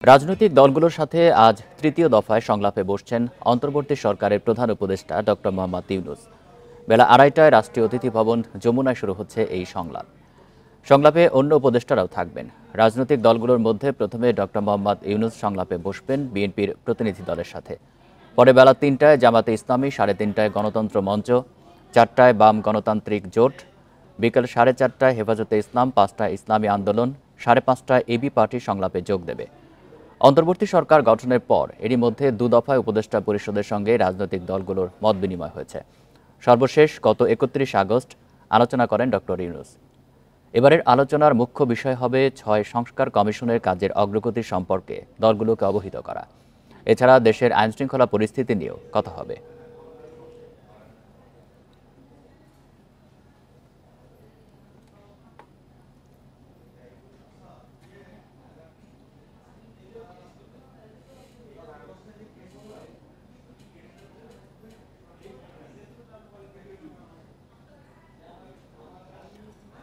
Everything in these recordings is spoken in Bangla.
রাজনৈতিক দলগুলোর সাথে আজ তৃতীয় দফায় সংলাপে বসছেন অন্তর্বর্তী সরকারের প্রধান উপদেষ্টা ডক্টর মোহাম্মদ ইউনূস। বেলা ২:৩০টায় রাষ্ট্রীয় অতিথি ভবন যমুনায় শুরু হচ্ছে এই সংলাপ। সংলাপে অন্য উপদেষ্টারাও থাকবেন। রাজনৈতিক দলগুলোর মধ্যে প্রথমে ডক্টর মোহাম্মদ ইউনূস সংলাপে বসবেন বিএনপির প্রতিনিধি দলের সাথে। পরে বেলা ৩টায় জামাতে ইসলামী, ৩:৩০টায় গণতন্ত্র মঞ্চ, ৪টায় বাম গণতান্ত্রিক জোট, বিকেল ৪:৩০টায় হেফাজতে ইসলাম, ৫টায় ইসলামী আন্দোলন, ৫:৩০টায় এবি পার্টি সংলাপে যোগ দেবে। অন্তর্বর্তী সরকার গঠনের পর এরই মধ্যে দুদফায় উপদেষ্টা পরিষদের সঙ্গে রাজনৈতিক দলগুলোর মত বিনিময় হয়েছে। সর্বশেষ গত ৩১ আগস্ট আলোচনা করেন ডক্টর ইউনূস। এবারের আলোচনার মুখ্য বিষয় হবে ৬ সংস্কার কমিশনের কাজের অগ্রগতি সম্পর্কে দলগুলোকে অবহিত করা। এছাড়া দেশের আইনশৃঙ্খলা পরিস্থিতি নিয়েও কথা হবে।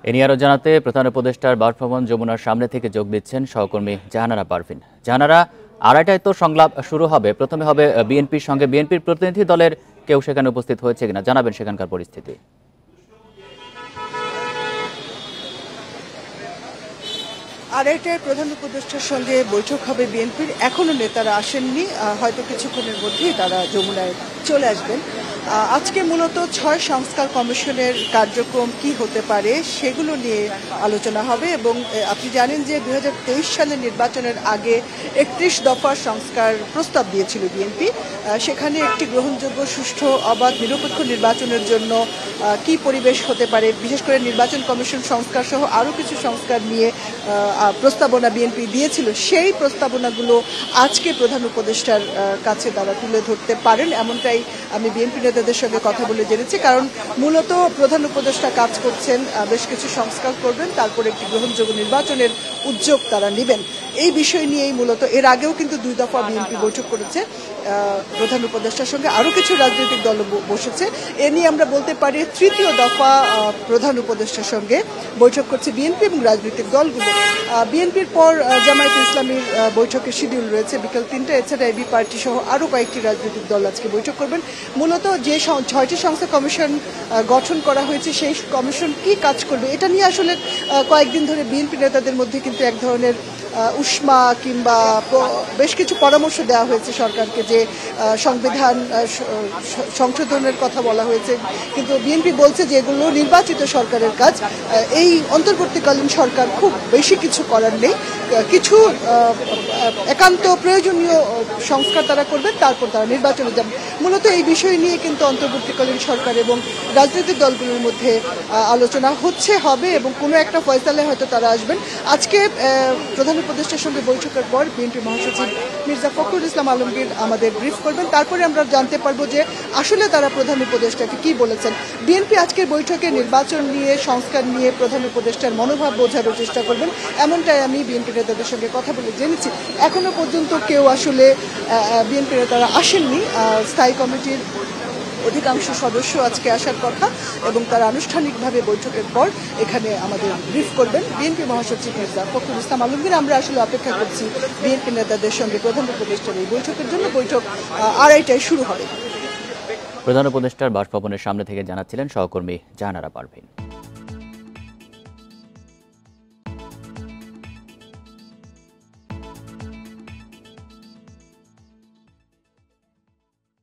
এ নিয়ে আরও জানাতে প্রধান উপদেষ্টার বাসভবন যমুনার সামনে থেকে যোগ দিচ্ছেন সহকর্মী জাহানারা পারভিন। জাহানারা, ২:৩০টায় তো সংলাপ শুরু হবে, প্রথমে হবে বিএনপির সঙ্গে। বিএনপির প্রতিনিধি দলের কেউ সেখানে উপস্থিত হয়েছে কিনা জানাবেন সেখানকার পরিস্থিতি। আড়াইটায় প্রধান উপদেষ্টার সঙ্গে বৈঠক হবে বিএনপির। এখনো নেতারা আসেননি, হয়তো কিছুক্ষণের মধ্যেই তারা যমুনায় চলে আসবেন। আজকে মূলত ৬ সংস্কার কমিশনের কার্যক্রম কি হতে পারে সেগুলো নিয়ে আলোচনা হবে এবং আপনি জানেন যে ২০২৩ সালের নির্বাচনের আগে ৩১ দফার সংস্কার প্রস্তাব দিয়েছিল বিএনপি। সেখানে একটি গ্রহণযোগ্য, সুষ্ঠু, অবাধ, নিরপেক্ষ নির্বাচনের জন্য কি পরিবেশ হতে পারে, বিশেষ করে নির্বাচন কমিশন সংস্কার সহ আরও কিছু সংস্কার নিয়ে প্রস্তাবনা বিএনপি দিয়েছিল। সেই প্রস্তাবনাগুলো আজকে প্রধান উপদেষ্টার কাছে তারা তুলে ধরতে পারেন, এমনটাই আমি বিএনপি নেতাদের সঙ্গে কথা বলে জেনেছি। কারণ মূলত প্রধান উপদেষ্টা কাজ করছেন, বেশ কিছু সংস্কার করবেন, তারপর একটি গ্রহণযোগ্য নির্বাচনের উদ্যোগ তারা নেবেন। এই বিষয় নিয়েই মূলত এর আগেও কিন্তু ২ দফা বিএনপি বৈঠক করেছে প্রধান উপদেষ্টার সঙ্গে, আরও কিছু রাজনৈতিক দল বসেছে। এ নিয়ে আমরা বলতে পারি তৃতীয় দফা প্রধান উপদেষ্টার সঙ্গে বৈঠক করছে বিএনপি এবং রাজনৈতিক দলগুলো। বিএনপির পর জামায়াতে ইসলামীর বৈঠকের শিডিউল রয়েছে বিকেল ৩টায়। এছাড়া এবি পার্টি সহ আরও কয়েকটি রাজনৈতিক দল আজকে বৈঠক করবেন। মূলত যে ৬টি সংস্থা কমিশন গঠন করা হয়েছে সেই কমিশন কি কাজ করবে এটা নিয়ে আসলে কয়েকদিন ধরে বিএনপি নেতাদের মধ্যে কিন্তু এক ধরনের উষ্মা কিংবা বেশ কিছু পরামর্শ দেওয়া হয়েছে সরকারকে, যে সংবিধান সংশোধনের কথা বলা হয়েছে, কিন্তু বিএনপি বলছে যে এগুলো নির্বাচিত সরকারের কাজ। এই অন্তর্বর্তীকালীন সরকার খুব বেশি কিছু করার নেই, কিছু একান্ত প্রয়োজনীয় সংস্কার তারা করবেন, তারপর তারা নির্বাচনে যাবেন। মূলত এই বিষয় নিয়ে কিন্তু অন্তর্বর্তীকালীন সরকার এবং রাজনৈতিক দলগুলোর মধ্যে আলোচনা হবে এবং কোনো একটা ফয়সালায় হয়তো তারা আসবেন। আজকে প্রধান উপদেষ্টার সঙ্গে বৈঠকের পর বিএনপি মহাসচিব মির্জা ফখরুল ইসলাম আলমগীর আমাদের ব্রিফ করবেন, তারপরে আমরা জানতে পারবো যে আসলে তারা প্রধান উপদেষ্টাকে কি বলেছেন। বিএনপি আজকের বৈঠকে নির্বাচন নিয়ে, সংস্কার নিয়ে প্রধান উপদেষ্টার মনোভাব বোঝানোর চেষ্টা করবেন, এমনটাই আমি বিএনপি নেতাদের সঙ্গে কথা বলে জেনেছি। এখনো পর্যন্ত কেউ আসলে বিএনপি নেতারা আসেননি। স্থায়ী কমিটির অধিকাংশ সদস্য আজকে আসার কথা এবং তারা আনুষ্ঠানিকভাবে বৈঠকের পর এখানে আমাদের ব্রিফ করবেন বিএনপি মহাসচিব মির্জা ফখরুল ইসলাম আলমগীর। আমরা আসলে অপেক্ষা করছি বিএনপি নেতাদের সঙ্গে প্রধান উপদেষ্টার এই বৈঠকের জন্য। বৈঠক ২:৩০টায় শুরু হবে। প্রধান উপদেষ্টার বাসভবনের সামনে থেকে জানাচ্ছিলেন সহকর্মী জাহানারা পারভিন।